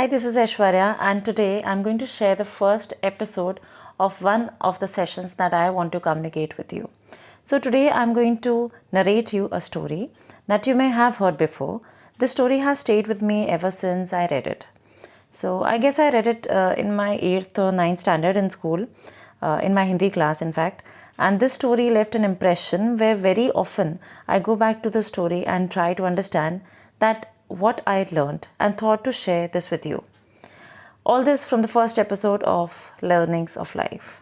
Hi, this is Aishwarya, and today I'm going to share the first episode of one of the sessions that I want to communicate with you. So, today I'm going to narrate you a story that you may have heard before. This story has stayed with me ever since I read it. So, I guess I read it in my 8th or 9th standard in school, in my Hindi class, in fact. And this story left an impression where very often I go back to the story and try to understand that what I learned and thought to share this with you. All this from the first episode of Learnings of Life.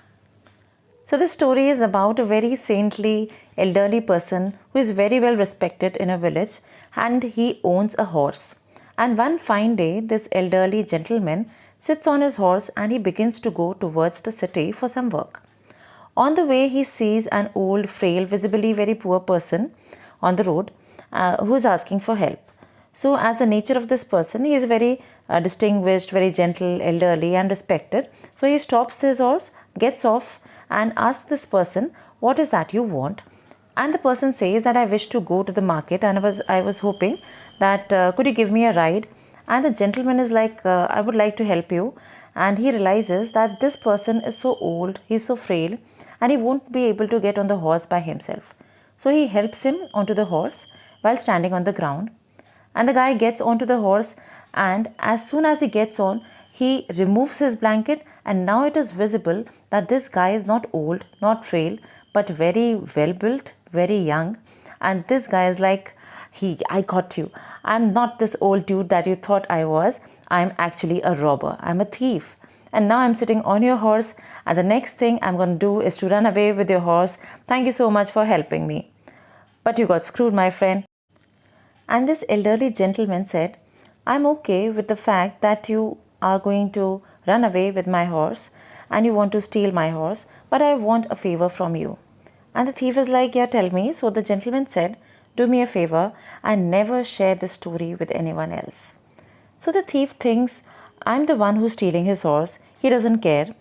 So, this story is about a very saintly elderly person who is very well respected in a village and he owns a horse. And one fine day, this elderly gentleman sits on his horse and he begins to go towards the city for some work. On the way, he sees an old, frail, visibly very poor person on the road who is asking for help. So, as the nature of this person, he is very distinguished, very gentle, elderly, and respected. So, he stops his horse, gets off, and asks this person, "What is that you want?" And the person says that I wish to go to the market, and I was hoping that could you give me a ride? And the gentleman is like, I would like to help you. And he realizes that this person is so old, he's so frail, and he won't be able to get on the horse by himself. So he helps him onto the horse while standing on the ground. And the guy gets onto the horse, and as soon as he gets on, he removes his blanket, and now it is visible that this guy is not old, not frail, but very well built, very young. And this guy is like, I got you. I'm not this old dude that you thought I was. I'm actually a robber. I'm a thief. And now I'm sitting on your horse, and the next thing I'm going to do is to run away with your horse. Thank you so much for helping me. But you got screwed, my friend. And this elderly gentleman said, I'm okay with the fact that you are going to run away with my horse and you want to steal my horse, but I want a favor from you. And the thief is like, yeah, tell me. So the gentleman said, do me a favor and never share this story with anyone else. So the thief thinks, I'm the one who's stealing his horse. He doesn't care.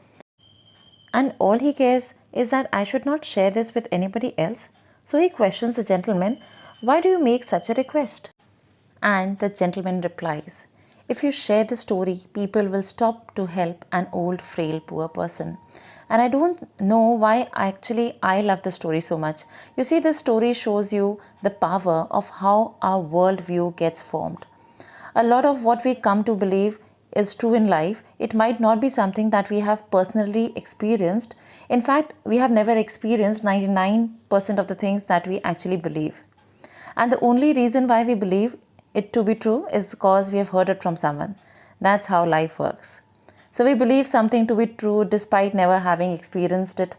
And all he cares is that I should not share this with anybody else. So he questions the gentleman, why do you make such a request? And the gentleman replies, if you share the story, people will stop to help an old, frail, poor person. And I don't know why I love the story so much. You see, this story shows you the power of how our worldview gets formed. A lot of what we come to believe is true in life. It might not be something that we have personally experienced. In fact, we have never experienced 99% of the things that we actually believe. And the only reason why we believe it to be true is because we have heard it from someone. That's how life works. So we believe something to be true despite never having experienced it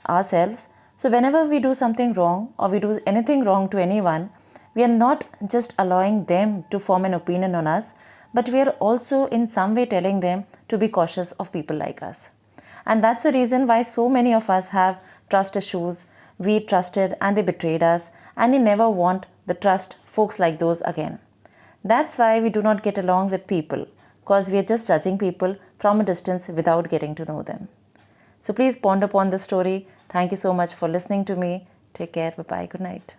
ourselves. So whenever we do something wrong or we do anything wrong to anyone, we are not just allowing them to form an opinion on us, but we are also in some way telling them to be cautious of people like us. And that's the reason why so many of us have trust issues. We trusted and they betrayed us, and we never want the trust folks like those again. That's why we do not get along with people, because we are just judging people from a distance without getting to know them. So please ponder upon this story. Thank you so much for listening to me. Take care. Bye-bye. Good night.